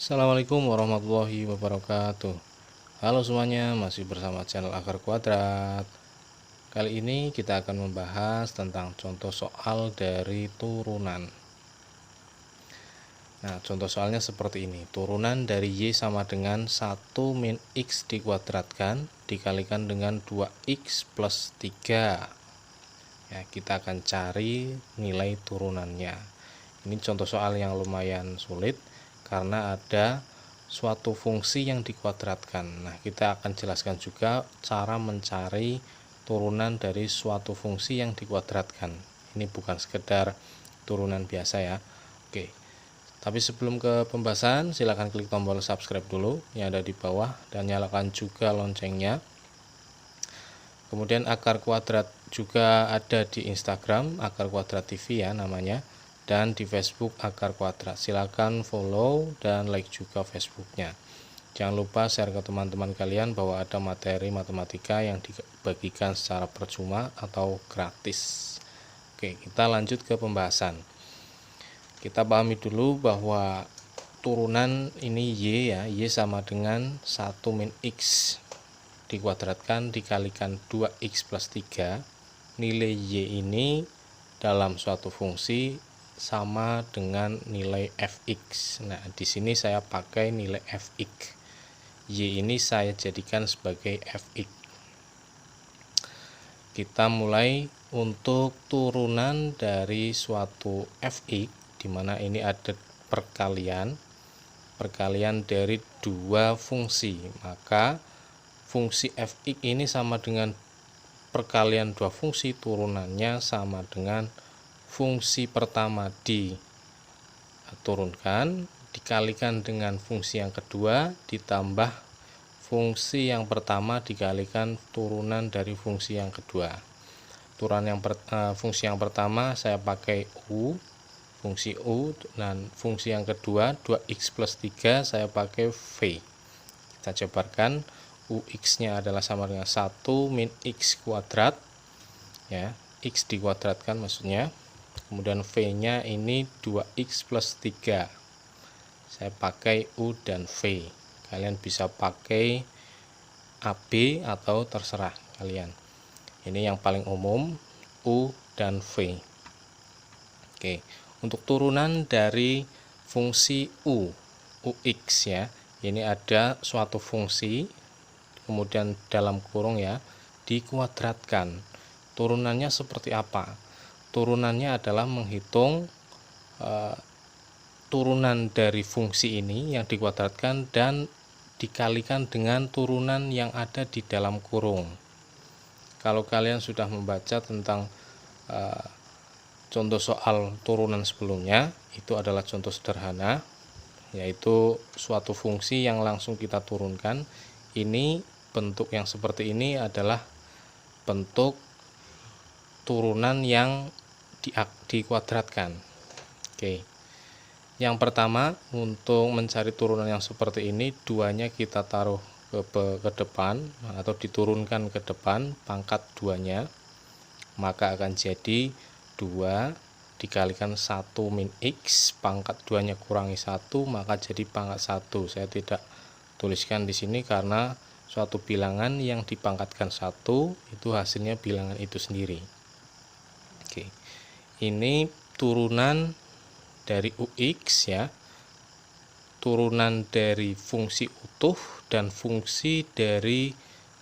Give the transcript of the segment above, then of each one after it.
Assalamualaikum warahmatullahi wabarakatuh. Halo semuanya, masih bersama channel Akar Kuadrat. Kali ini kita akan membahas tentang contoh soal dari turunan. Nah, contoh soalnya seperti ini. Turunan dari Y sama dengan 1 min X dikuadratkan dikalikan dengan 2X plus 3. Ya, kita akan cari nilai turunannya. Ini contoh soal yang lumayan sulit karena ada suatu fungsi yang dikuadratkan. Nah, kita akan jelaskan juga cara mencari turunan dari suatu fungsi yang dikuadratkan. Ini bukan sekedar turunan biasa ya. Oke. Tapi sebelum ke pembahasan, silahkan klik tombol subscribe dulu yang ada di bawah dan nyalakan juga loncengnya. Kemudian Akar Kuadrat juga ada di Instagram, Akar Kuadrat TV ya namanya, dan di Facebook Akar Kuadrat. Silakan follow dan like juga Facebooknya. Jangan lupa share ke teman-teman kalian bahwa ada materi matematika yang dibagikan secara percuma atau gratis. Oke, kita lanjut ke pembahasan. Kita pahami dulu bahwa turunan ini Y ya, Y sama dengan 1 min X dikuadratkan dikalikan 2X plus 3. Nilai Y ini dalam suatu fungsi sama dengan nilai Fx. Nah, di sini saya pakai nilai Fx. Y ini saya jadikan sebagai Fx. Kita mulai untuk turunan dari suatu Fx, di mana ini ada perkalian dari dua fungsi. Maka fungsi Fx ini sama dengan perkalian dua fungsi, turunannya sama dengan fungsi pertama diturunkan dikalikan dengan fungsi yang kedua ditambah fungsi yang pertama dikalikan turunan dari fungsi yang kedua. Fungsi yang pertama saya pakai U, fungsi U, dan fungsi yang kedua 2X plus 3 saya pakai V. Kita jabarkan, UX nya adalah sama dengan 1 min X kuadrat ya, X dikuadratkan maksudnya. Kemudian V nya ini 2X plus 3, saya pakai U dan V. Kalian bisa pakai AB atau terserah kalian. Ini yang paling umum, U dan V. Oke, untuk turunan dari fungsi U, UX ya, ini ada suatu fungsi, kemudian dalam kurung ya, dikuadratkan. Turunannya seperti apa? Turunannya adalah menghitung turunan dari fungsi ini yang dikuadratkan dan dikalikan dengan turunan yang ada di dalam kurung. Kalau kalian sudah membaca tentang contoh soal turunan sebelumnya, itu adalah contoh sederhana, yaitu suatu fungsi yang langsung kita turunkan. Ini bentuk yang seperti ini adalah bentuk turunan yang dikuadratkan. Oke. Yang pertama, untuk mencari turunan yang seperti ini, duanya kita taruh ke depan atau diturunkan ke depan pangkat duanya, maka akan jadi 2 dikalikan 1 min X, pangkat 2 nya kurangi 1, maka jadi pangkat 1. Saya tidak tuliskan di sini karena suatu bilangan yang dipangkatkan 1 itu hasilnya bilangan itu sendiri. Oke. Ini turunan dari UX ya, turunan dari fungsi utuh dan fungsi dari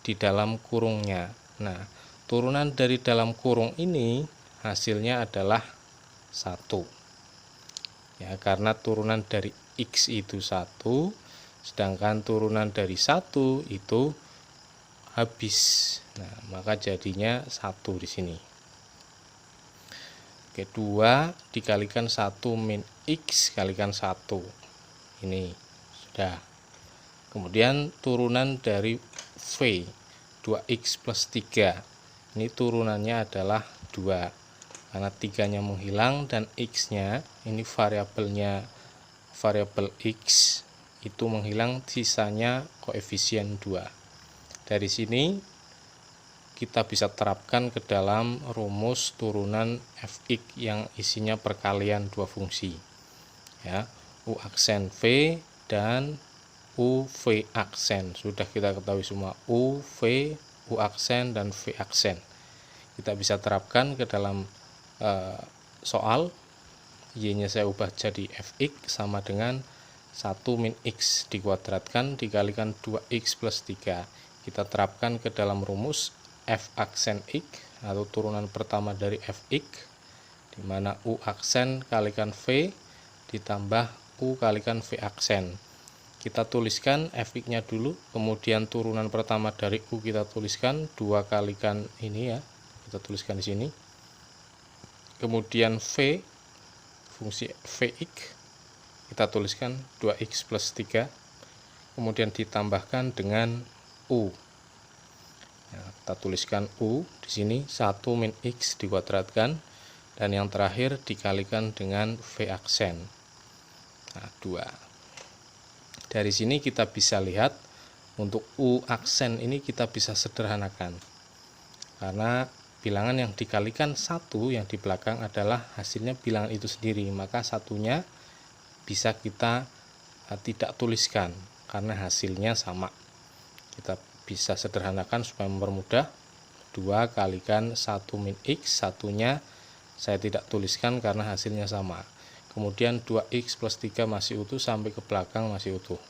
di dalam kurungnya. Nah, turunan dari dalam kurung ini hasilnya adalah 1 ya, karena turunan dari X itu 1, sedangkan turunan dari 1 itu habis. Nah, maka jadinya 1 di sini. Oke, 2 dikalikan 1 min X kalikan 1. Ini sudah. Kemudian turunan dari V 2X plus 3. Ini turunannya adalah 2. Karena 3-nya menghilang dan X nya, ini variabel X itu menghilang, sisanya koefisien 2. Dari sini kita bisa terapkan ke dalam rumus turunan Fx yang isinya perkalian dua fungsi ya. U aksen V dan U, V aksen. Sudah kita ketahui semua U, V, U aksen, dan V aksen. Kita bisa terapkan ke dalam soal. Y-nya saya ubah jadi Fx sama dengan 1 min X dikuadratkan dikalikan 2X plus 3. Kita terapkan ke dalam rumus F aksen X atau turunan pertama dari Fx, di mana U aksen kalikan V ditambah U kalikan V aksen. Kita tuliskan Fx-nya dulu, kemudian turunan pertama dari U kita tuliskan 2 kalikan ini ya, kita tuliskan di sini. Kemudian V, fungsi Vx kita tuliskan 2x plus 3, kemudian ditambahkan dengan U. Ya, kita tuliskan U di sini 1 min X dikuadratkan, dan yang terakhir dikalikan dengan V aksen. Nah, 2. Dari sini kita bisa lihat untuk U aksen ini kita bisa sederhanakan, karena bilangan yang dikalikan 1 yang di belakang adalah hasilnya bilangan itu sendiri, maka satunya bisa kita tidak tuliskan karena hasilnya sama. Kita bisa sederhanakan supaya mempermudah. 2 kalikan 1 min X, satunya saya tidak tuliskan karena hasilnya sama. Kemudian 2X plus 3 masih utuh sampai ke belakang masih utuh.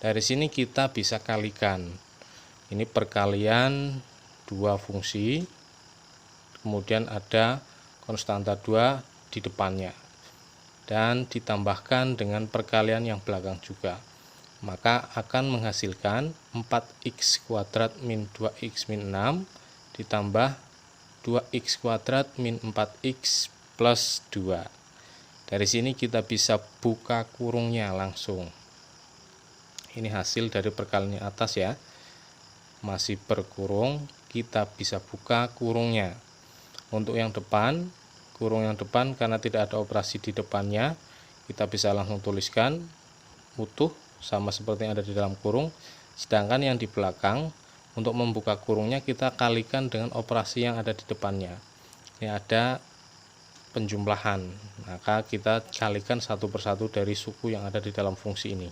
Dari sini kita bisa kalikan. Ini perkalian 2 fungsi, kemudian ada konstanta 2 di depannya, dan ditambahkan dengan perkalian yang belakang juga, maka akan menghasilkan 4x kuadrat min 2x min 6 ditambah 2x kuadrat min 4x plus 2. Dari sini kita bisa buka kurungnya langsung. Ini hasil dari perkalian atas ya, masih berkurung, kita bisa buka kurungnya. Untuk yang depan, kurung yang depan karena tidak ada operasi di depannya, kita bisa langsung tuliskan utuh sama seperti yang ada di dalam kurung. Sedangkan yang di belakang, untuk membuka kurungnya kita kalikan dengan operasi yang ada di depannya. Ini ada penjumlahan, maka kita kalikan satu persatu dari suku yang ada di dalam fungsi ini,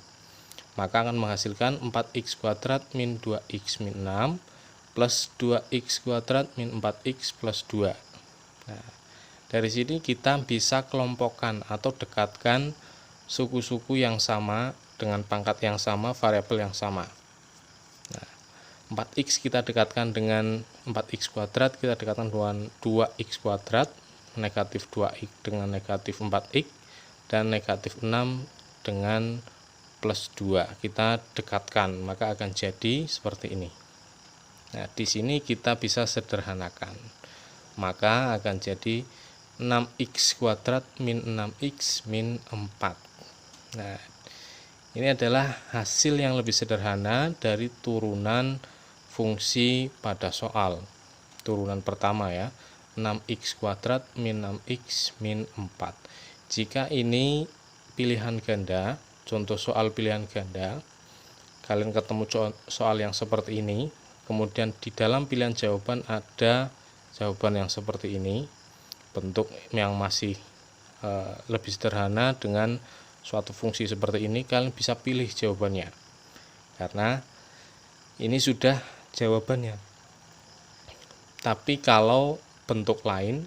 maka akan menghasilkan 4x kuadrat min 2x min 6 plus 2x kuadrat min 4x plus 2. Nah, dari sini kita bisa kelompokkan atau dekatkan suku-suku yang sama dengan pangkat yang sama, variabel yang sama. Nah, 4x kita dekatkan dengan 4x kuadrat, kita dekatkan dengan 2x kuadrat, negatif 2x dengan negatif 4x, dan negatif 6 dengan plus 2. Kita dekatkan, maka akan jadi seperti ini. Nah, di sini kita bisa sederhanakan, maka akan jadi 6x kuadrat min 6x min 4. Nah, ini adalah hasil yang lebih sederhana dari turunan fungsi pada soal. Turunan pertama ya, 6x kuadrat min 6x min 4. Jika ini pilihan ganda, contoh soal pilihan ganda, kalian ketemu soal yang seperti ini, kemudian di dalam pilihan jawaban ada jawaban yang seperti ini, bentuk yang masih lebih sederhana dengan suatu fungsi seperti ini, kalian bisa pilih jawabannya karena ini sudah jawabannya. Tapi kalau bentuk lain,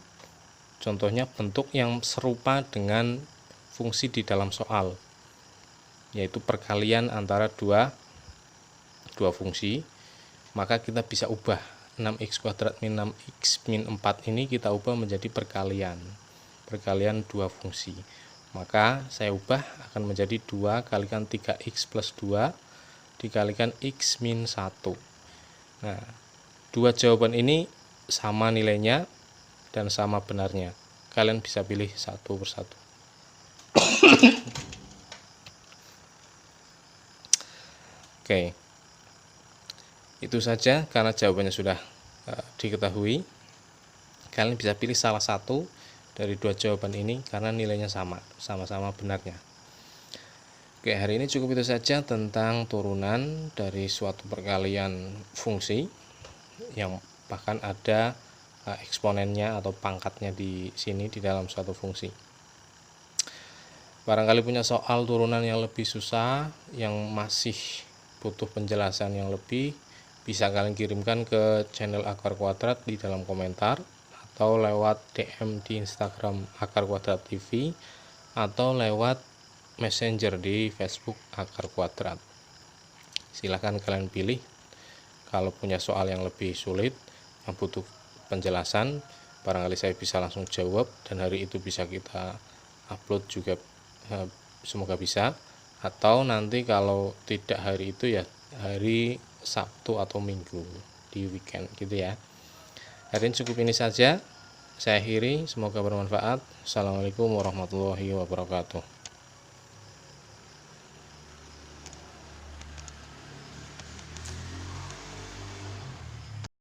contohnya bentuk yang serupa dengan fungsi di dalam soal, yaitu perkalian antara dua fungsi, maka kita bisa ubah 6x kuadrat min 6x min 4 ini kita ubah menjadi perkalian dua fungsi. Maka saya ubah akan menjadi 2 kalikan 3x plus 2 dikalikan x min 1. Nah, dua jawaban ini sama nilainya dan sama benarnya. Kalian bisa pilih satu persatu. Oke. Itu saja, karena jawabannya sudah diketahui. Kalian bisa pilih salah satu dari dua jawaban ini karena nilainya sama-sama benarnya. Oke, hari ini cukup itu saja tentang turunan dari suatu perkalian fungsi yang bahkan ada eksponennya atau pangkatnya di sini di dalam suatu fungsi. Barangkali punya soal turunan yang lebih susah, yang masih butuh penjelasan yang lebih, bisa kalian kirimkan ke channel Akar Kuadrat di dalam komentar, atau lewat DM di Instagram Akar Kuadrat TV, atau lewat Messenger di Facebook Akar Kuadrat. Silahkan kalian pilih. Kalau punya soal yang lebih sulit, yang butuh penjelasan, barangkali saya bisa langsung jawab, dan hari itu bisa kita upload juga, semoga bisa. Atau nanti kalau tidak hari itu ya hari Sabtu atau Minggu di weekend gitu ya. Hari ini cukup ini saja, saya akhiri, semoga bermanfaat. Assalamualaikum warahmatullahi wabarakatuh.